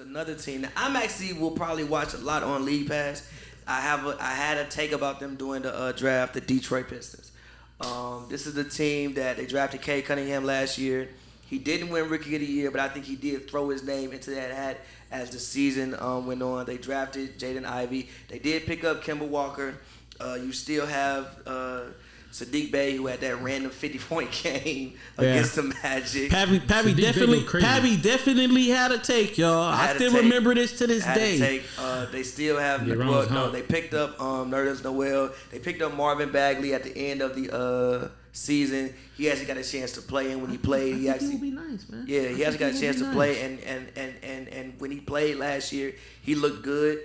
another team that I'm actually will probably watch a lot on League Pass. I had a take about them during the draft, the Detroit Pistons. This is the team that they drafted Cade Cunningham last year. He didn't win Rookie of the Year, but I think he did throw his name into that hat as the season went on. They drafted Jaden Ivey. They did pick up Kimball Walker. You still have Sadiq Bey, who had that random 50-point game against the Magic. Pavy definitely had a take, y'all. I still remember this to this day. They still have they picked up Nerlens Noel. They picked up Marvin Bagley at the end of the season. He actually got a chance to play, and when he played, he actually would be nice, man. Yeah, he actually got a chance to play, and when he played last year, he looked good.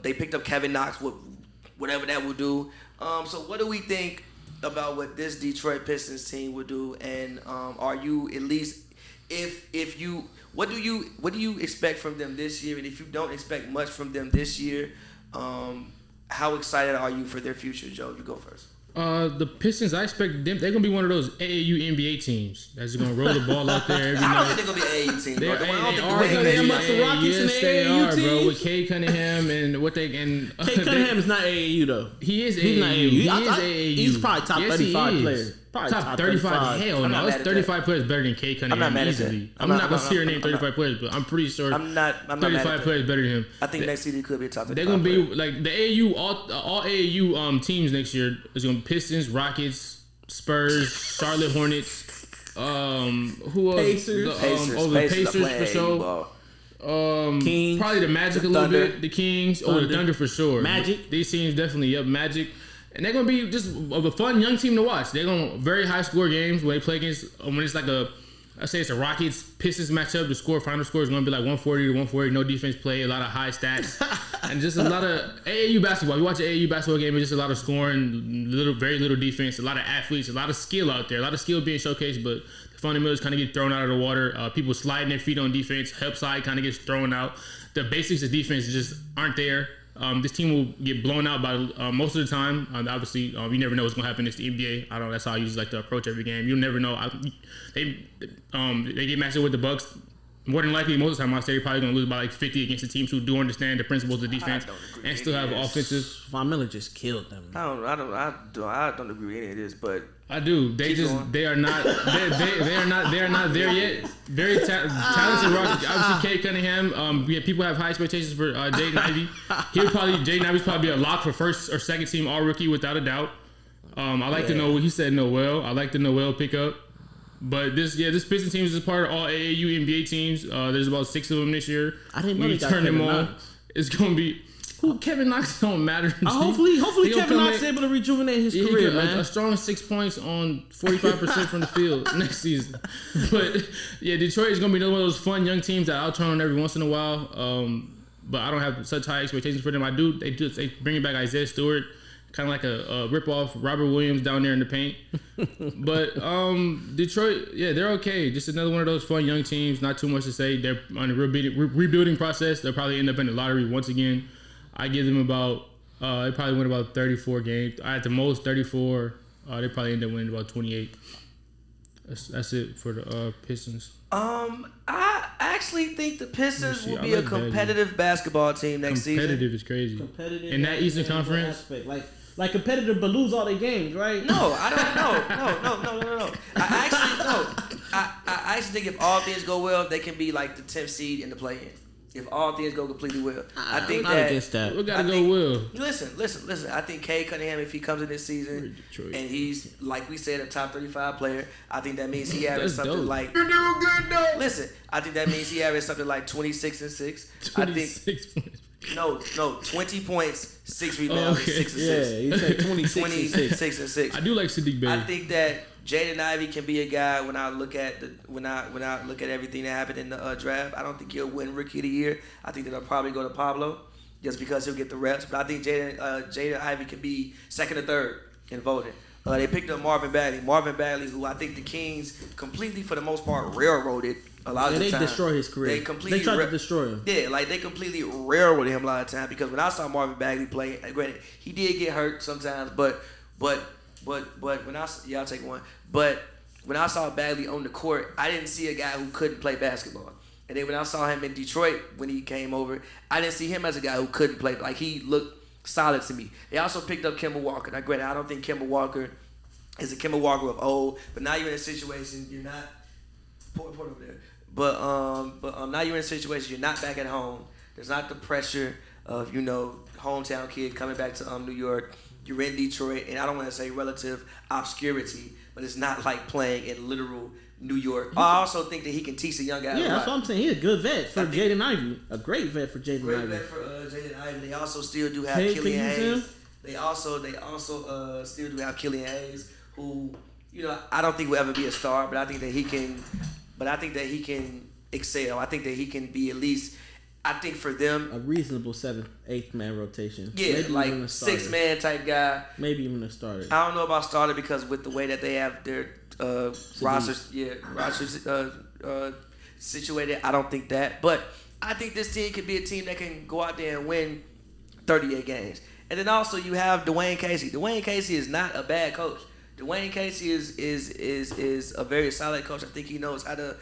They picked up Kevin Knox, whatever that will do. So what do we think about what this Detroit Pistons team would do? And are you at least if you what do you expect from them this year? And if you don't expect much from them this year, how excited are you for their future, Joe? You go first. The Pistons, I expect them. They're gonna be one of those AAU NBA teams that's gonna roll the ball out there every night. I don't think they're gonna be an AAU team. They are amongst the Rockets and the AAU team, bro. With Cade Cunningham and what they and Cade Cunningham is not AAU though. He is AAU. He's not AAU. He is AAU. He's probably top 35 player. Probably top 35. Hell no, it's 35 players better than Cade Cunningham easily. I'm not gonna sit here and name 35 players, but I'm pretty sure 35 players better than him. I think next season could be a top 35. They're gonna be like the AAU, all AAU teams next year is gonna be Pistons, Rockets, Spurs, Charlotte Hornets. Who else? Pacers. The Pacers for sure. Kings, probably the Magic a little bit. The Kings, the Thunder for sure. Magic. These teams definitely, Magic. And they're gonna be just a fun young team to watch. They're gonna very high score games when they play against when it's like I say it's a Rockets Pistons matchup. The final score is gonna be like 140 to 140. No defense play, a lot of high stats, and just a lot of AAU basketball. You watch an AAU basketball game, it's just a lot of scoring, very little defense, a lot of athletes, a lot of skill out there, a lot of skill being showcased, but the fundamentals kind of get thrown out of the water. People sliding their feet on defense, help side kind of gets thrown out. The basics of defense just aren't there. This team will get blown out by most of the time. Obviously, you never know what's gonna happen. It's the NBA. I don't know. That's how I usually like to approach every game. You'll never know. They get matched up with the Bucks. More than likely, most of the time, I say they're probably gonna lose by like 50 against the teams who do understand the principles of defense and still have offensive. Von Miller just killed them. I don't agree with any of this, but I do. They are not there yet. Very talented Rockets. Obviously, Cade Cunningham. People have high expectations for Jaden Ivey. Jaden Ivey's probably a lock for first or second team All Rookie without a doubt. I like to know what he said. Noel. I like the Noel pickup. But this Pistons team is part of all AAU NBA teams. There's about 6 of them this year. I didn't know they got Kevin Knox. It's gonna be. Kevin Knox don't matter. Hopefully Kevin Knox is able to rejuvenate his career, man. A strong 6 points on 45% from the field next season. But yeah, Detroit is gonna be one of those fun young teams that I'll turn on every once in a while. But I don't have such high expectations for them. They bring back Isaiah Stewart, kind of like a rip-off Robert Williams down there in the paint. But Detroit, they're okay. Just another one of those fun young teams. Not too much to say. They're on a rebuilding process. They'll probably end up in the lottery once again. I give them about, they probably win about 34 games. At the most, 34. They probably end up winning about 28. That's it for the Pistons. I actually think the Pistons will be a competitive basketball team next season. Competitive is crazy. Competitive in that Eastern Conference. Aspect. Like competitive, but lose all their games, right? No, I don't. No. I actually think if all things go well, they can be like the 10th seed in the play-in. If all things go completely well, I think I'm not against that. We gotta go well. Listen. I think Cade Cunningham, if he comes in this season and he's like we said, a top 35 player, I think that means he averaged something like. You're doing good though. Listen, I think that means he averaged something like 26 and 6. 26 points. No, 20 points, 6 rebounds, 6 assists. Yeah, you said 26 and 6. I do like Sadiq Bey. I think that Jaden Ivey can be a guy when I look at everything that happened in the draft. I don't think he'll win Rookie of the Year. I think that I'll probably go to Pablo just because he'll get the reps. But I think Jaden Ivey can be second or third in voting. They picked up Marvin Bagley, who I think the Kings completely, for the most part, railroaded a lot of the time. They destroy his career. They tried to destroy him. Yeah, like they completely railroaded him a lot of time because when I saw Marvin Bagley play, granted he did get hurt sometimes, but when I'll take one. But when I saw Bagley on the court, I didn't see a guy who couldn't play basketball. And then when I saw him in Detroit when he came over, I didn't see him as a guy who couldn't play. Like, he looked solid to me. They also picked up Kimball Walker. Now, granted, I don't think Kimball Walker is a Kimball Walker of old, but now you're in a situation you're not. Put over there. But now you're in a situation you're not back at home. There's not the pressure of, you know, hometown kid coming back to New York. You're in Detroit, and I don't want to say relative obscurity, but it's not like playing in literal New York. I also think that he can teach a young guy. Yeah, that's what I'm saying. He's a good vet for Jaden Ivey. A great vet for Jaden Ivey. Great vet for Jaden Ivey. They also still do have Killian Hayes. They also still do have Killian Hayes, who, you know, I don't think will ever be a star, but I think that he can. But I think that he can excel. I think that he can be at least. I think for them, a reasonable 7th, 8th man rotation. Yeah, maybe like 6-man type guy. Maybe even a starter. I don't know about starter because with the way that they have their rosters situated, I don't think that. But I think this team could be a team that can go out there and win 38 games. And then also you have Dwayne Casey. Dwayne Casey is not a bad coach. Dwayne Casey is a very solid coach. I think he knows how to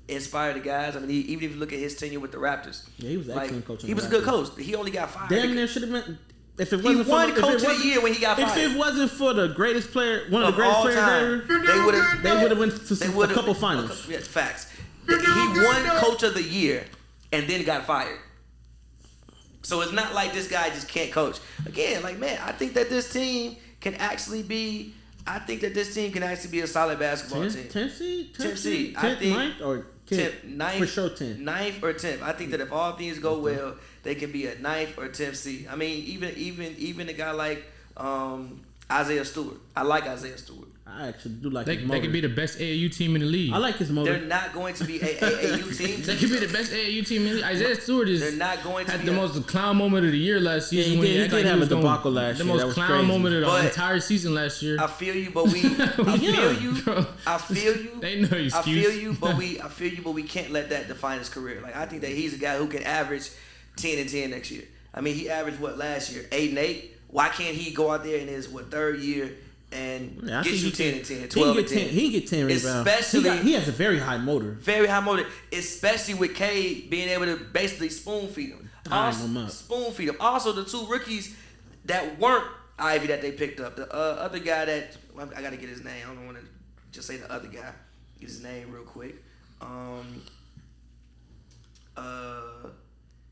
inspire the guys. I mean, even if you look at his tenure with the Raptors, yeah, he was an excellent coach. He was a good coach. He only got fired. Damn near should have been. If it he wasn't won for, Coach of the Year when he got fired. If it wasn't for the greatest player, one of the greatest players ever, they would have went to a couple finals. Yeah, facts. He won Coach of the Year and then got fired. So it's not like this guy just can't coach. Again, like, man, I think that this team can actually be. I think that this team can actually be a solid basketball team. 10th seed. I think 9th or 10th. 9th, for sure 10th. 9th or 10th. I think that if all things go well, they can be a 9th or 10th seed. I mean, even a guy like Isaiah Stewart. I like Isaiah Stewart. I actually do like his motor. They could be the best AAU team in the league. I like his motor. They're not going to be a AAU team. They could be the best AAU team in the league. Isaiah Stewart They're not going to had the most clown moment of the year last season. Yeah, he did have a debacle last year. The most clown moment of the entire season last year. I feel you, but we. I feel you. They know excuse. I feel you, but we can't let that define his career. Like, I think that he's a guy who can average 10-10 next year. I mean, he averaged what last year? 8-8. Why can't he go out there in his third year and get you 10-10, 12-10? He get 10 rebounds. Especially he has a very high motor. Very high motor, especially with Cade being able to basically spoon feed him. Spoon feed him. Also, the two rookies that weren't Ivy that they picked up. The other guy that I got to get his name. I don't want to just say the other guy. Get his name real quick.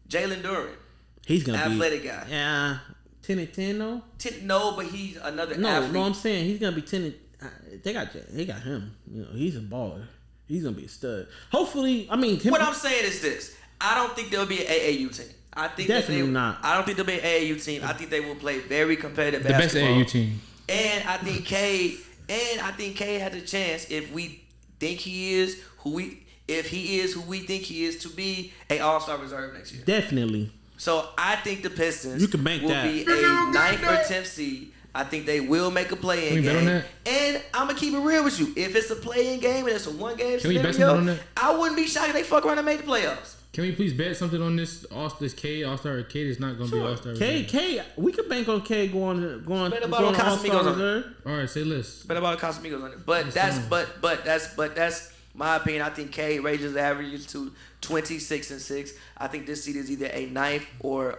Jaylen Durham. He's gonna athletic be guy. Yeah, 10-10 though. No, but he's another athlete. No, I'm saying he's gonna be 10. They got him. You know, he's a baller. He's gonna be a stud. Hopefully, I mean. What I'm saying is this: I don't think there'll be an AAU team. I think definitely not. I don't think there'll be an AAU team. I think they will play very competitive basketball. The best AAU team. And I think Cade has a chance if we think he is who we think he is to be an All-Star reserve next year. Definitely. So I think the Pistons you can bank will be a 9th or 10th seed. I think they will make a play-in game. And I'm going to keep it real with you. If it's a play-in game and it's a one-game scenario, I wouldn't be shocked if they fuck around and make the playoffs. Can we please bet something on this Cade All-Star? Cade is not going to be All-Star. Cade, we could bank on Cade going bet about on Casamigos on it. All right, say less. Bet about Casamigos on it. But that's my opinion. I think Cade raises the averages to 26-6. I think this seed is either a 9th or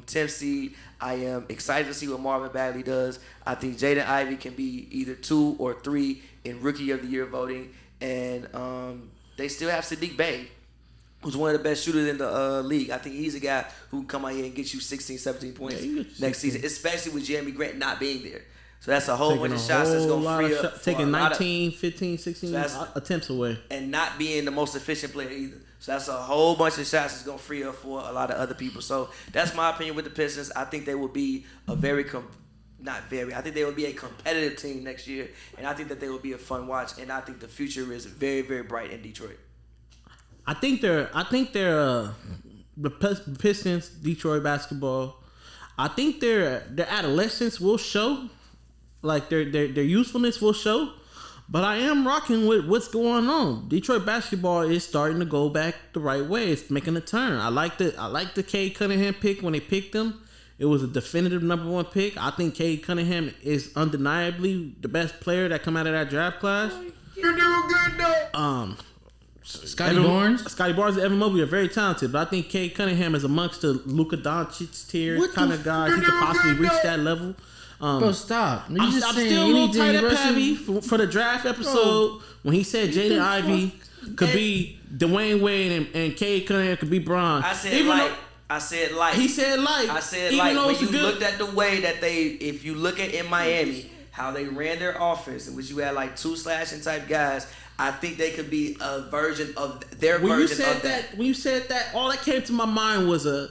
10th seed. I am excited to see what Marvin Bagley does. I think Jaden Ivey can be either 2 or 3 in Rookie of the Year voting. And they still have Sadiq Bey, who's one of the best shooters in the league. I think he's a guy who can come out here and get you 16, 17 points next season, especially with Jeremy Grant not being there. So that's a whole bunch of shots that's going to free up. Taking 19, 15, 16 attempts away. And not being the most efficient player either. So that's a whole bunch of shots that's going to free up for a lot of other people. So that's my opinion with the Pistons. I think they will be a I think they will be a competitive team next year. And I think that they will be a fun watch. And I think the future is very, very bright in Detroit. I think they're the Pistons, Detroit basketball. I think their adolescence will show. Like their usefulness will show, but I am rocking with what's going on. Detroit basketball is starting to go back the right way. It's making a turn. I like the Cade Cunningham pick when they picked him. It was a definitive number 1 pick. I think Cade Cunningham is undeniably the best player that come out of that draft class. You're doing good though. Scotty Barnes and Evan Mobley are very talented, but I think Cade Cunningham is amongst the Luka Doncic tier kind of guys. He could possibly reach that level. Bro, stop. I'm still a little tight at Pavy for the draft episode when he said Jaden Ivey could be Dwayne Wade and Cade Cunningham could be Bron. I said light. He said light. I said light. When you looked at the way that if you look at in Miami, how they ran their offense, in which you had like 2 slashing type guys, I think they could be a version of their version of that. When you said that, all that came to my mind was a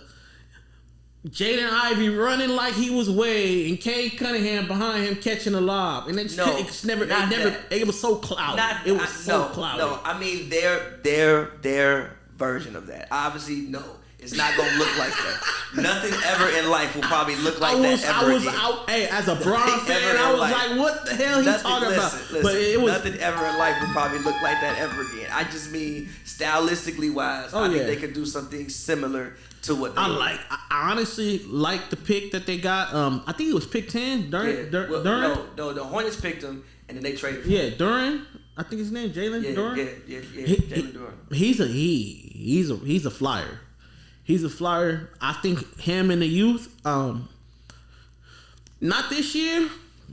Jaden Ivey running like he was Wade and Cade Cunningham behind him catching a lob, and it was so clouded. It was so clouded. No, I mean their version of that. Obviously, no. It's not gonna look like that. Nothing ever in life will probably look like that ever again. As a Bron fan, I was like, "What the hell he talking about?" But it was nothing ever in life will probably look like that ever again. I just mean stylistically wise, I think they could do something similar to what they I honestly like the pick that they got. I think it was pick 10. Durham. No, the Hornets picked him and then they traded for him. Yeah, Durham. I think his name Jaylen Durham. Yeah, Jaylen Durham. He's a flyer. He's a flyer. I think him in the youth, not this year,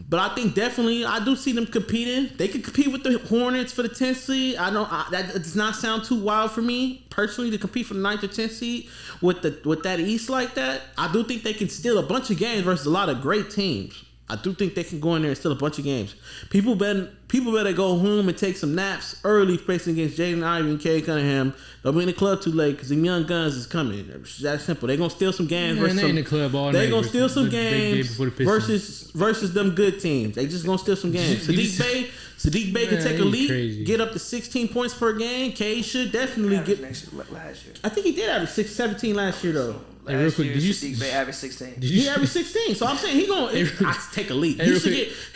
but I think definitely I do see them competing. They could compete with the Hornets for the 10th seed. That does not sound too wild for me personally to compete for the 9th or 10th seed with that East like that. I do think they can steal a bunch of games versus a lot of great teams. I do think they can go in there and steal a bunch of games. People better go home and take some naps early facing against Jaden Ivey and Cade Cunningham. Don't be in the club too late because the young guns is coming. It's that simple. They're going to steal some games. Man, they in the club all night. They're going to steal some games versus them good teams. They just going to steal some games. Sadiq Bey can take a lead, get up to 16 points per game. Cade should definitely get. Last year. I think he did average 17 last year though. Real quick, did you see Bey average 16? He averaged 16. So I'm saying he take a lead. He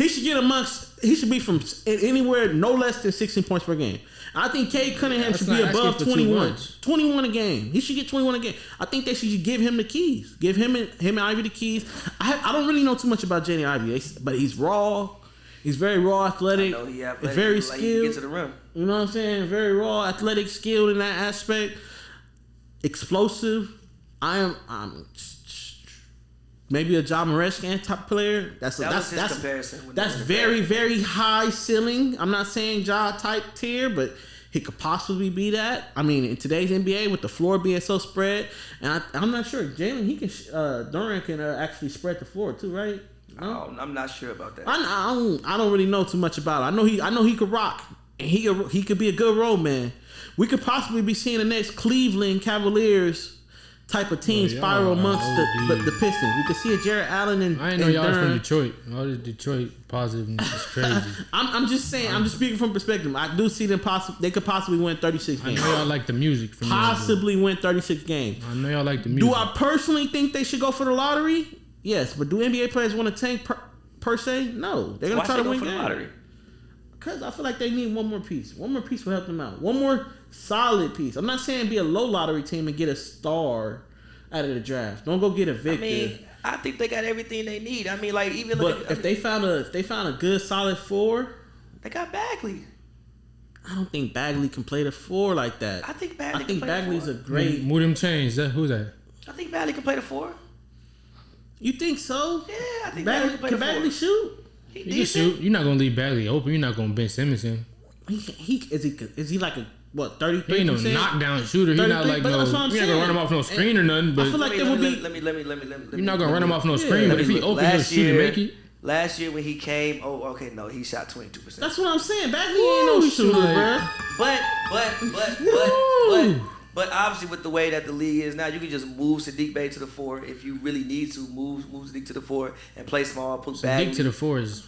should be from anywhere no less than 16 points per game. I think Cade Cunningham should be above 21. 21 a game. He should get 21 a game. I think they should give him the keys. Give him and Ivy the keys. I don't really know too much about Jaden Ivey, but he's raw. He's very raw, athletic. I know he athletic. Very skilled. He get to the rim. You know what I'm saying? Very raw, athletic, skilled in that aspect. Explosive. I'm maybe a Ja Morant type player. That's comparison. That's very, very high ceiling. I'm not saying Ja type tier, but he could possibly be that. I mean, in today's NBA, with the floor being so spread, and I'm not sure Jaylen Durham can actually spread the floor too, right? No? Oh, I'm not sure about that. I don't really know too much about it. I know he could rock, and he could be a good role man. We could possibly be seeing the next Cleveland Cavaliers type of team spiral amongst the Pistons. We could see a Jarrett Allen and I didn't know y'all was from Detroit. All this Detroit positiveness is crazy. I'm just saying. I'm just speaking from perspective. I do see them they could possibly win 36 games. I know y'all like the music. Possibly win 36 games. I know y'all like the music. Do I personally think they should go for the lottery? Yes, but do NBA players want to tank per se? No, they're gonna try to win games. Lottery? Because I feel like they need one more piece. One more piece will help them out. One more solid piece. I'm not saying be a low lottery team and get a star out of the draft. Don't go get a Victor. I mean, I think they got everything they need. I mean, like even if they found a good solid 4, they got Bagley. I don't think Bagley can play the 4 like that. I think Bagley. Bagley's a great. Move them chains. Who's that? I think Bagley can play the 4. You think so? Yeah, I think Bagley can play the 4. Can Bagley shoot? He can shoot. You're not gonna leave Bagley open. You're not gonna Ben Simmons him. Is he like a 33%? He ain't no knockdown shooter. He's not like no. You're not gonna run him off no screen or nothing. But I feel like there would be. Let me. You're not gonna run him off no screen. But if he open, he'll shoot and make it. Last year when he came, he shot 22%. That's what I'm saying. Bagley ain't no shooter, bro. But obviously with the way that the league is now, you can just move Sadiq Bey to the 4 if you really need to. Move Sadiq to the 4 and play small. Put Bagley Sadiq to the 4 is.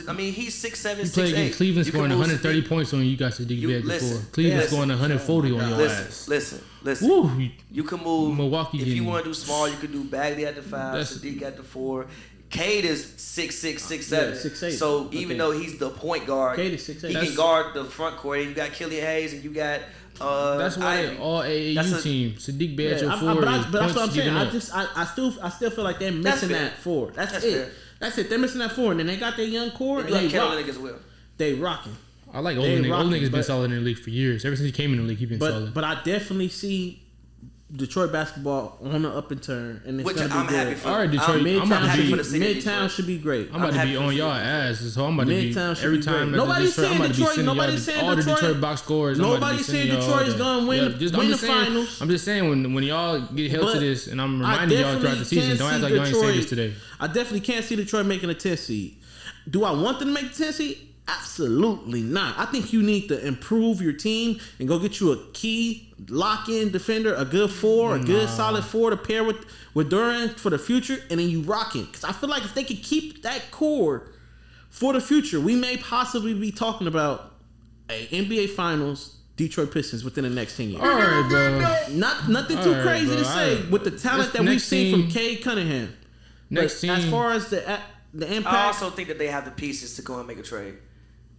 I mean, he's 6'7", 6'8". You play against Cleveland scoring 130 points on you. You got Sadiq Bey before. Cleveland scoring 140 on your ass. Listen. Woo. You can move Milwaukee. If you want to do small, you can do Bagley at the 5, Sadiq at the 4. Cade is 6'6", 6'7". Yeah, 6'8". So even though he's the point guard, Cade is 6'8". He can guard the front court. You got Killian Hayes and you got. That's why Ivy. All AAU team. Sadiq Bey at your 4. But that's what I'm saying. I still feel like they're missing that 4. That's it. Fair. That's it. They're missing that 4, and then they got their young core. They got Kendall as well. They rocking. I like old niggas. Old niggas been solid in the league for years. Ever since he came in the league, he been solid. But I definitely see Detroit basketball on the up and turn, and it's gonna be I'm good. happy for. All right, Detroit. Midtown should be great. I'm about to be on y'all ass. So I'm about to be every time. Nobody's saying Detroit. Nobody's saying all the Detroit box scores. Nobody's saying Detroit's gonna win the finals. I'm just saying when y'all get held to this, and I'm reminding y'all throughout the season. Don't act like y'all ain't say this today. I definitely can't see Detroit making a 10 seed. Do I want them to make the 10 seed? Absolutely not. I think you need to improve your team and go get you a key lock-in defender, a good four, a good solid four to pair with Durham for the future, and then you rock it. Because I feel like if they could keep that core for the future, we may possibly be talking about a NBA Finals Detroit Pistons within the next 10 years. All right, bro. Nothing too crazy to say with the talent that we've seen from Cade Cunningham. As far as the impact, I also think that they have the pieces to go and make a trade.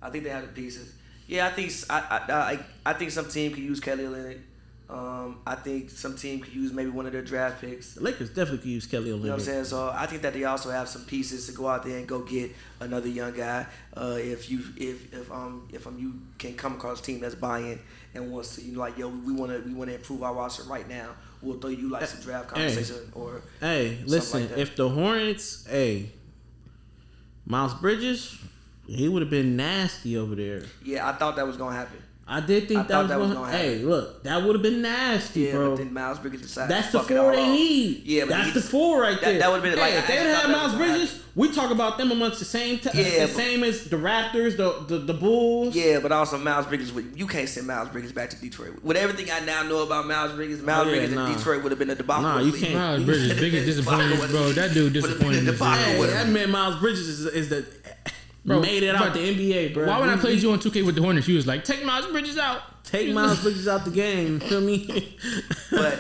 I think they have the pieces. Yeah, I think some team could use Kelly Olynyk. I think some team could use maybe one of their draft picks. The Lakers definitely could use Kelly Olynyk. You know what I'm saying? So I think that they also have some pieces to go out there and go get another young guy. If you can come across a team that's buying and wants to, we want to improve our roster right now. We'll throw you like some draft conversation or. Hey, listen, like that. if the Hornets, Miles Bridges, he would have been nasty over there. Yeah, I thought that was gonna happen. I did think that was going to happen. Hey, look, that would have been nasty, bro. But then Miles Bridges decided that's the four they need. Yeah, but that's the four right there. That would have been like if they didn't have Miles Bridges, we talk about them amongst the same same as the Raptors, the Bulls. Yeah, but also Miles Bridges, you can't send Miles Bridges back to Detroit. With everything I now know about Miles Bridges in Detroit would have been a debacle. Nah, you can't. Miles Bridges, biggest disappointment, bro. That dude disappointed. That man Miles Bridges is the made it out the NBA, bro. Why when I played you on 2K with the Hornets, you was like, take Miles Bridges out. Take Miles Bridges out the game. You feel me? But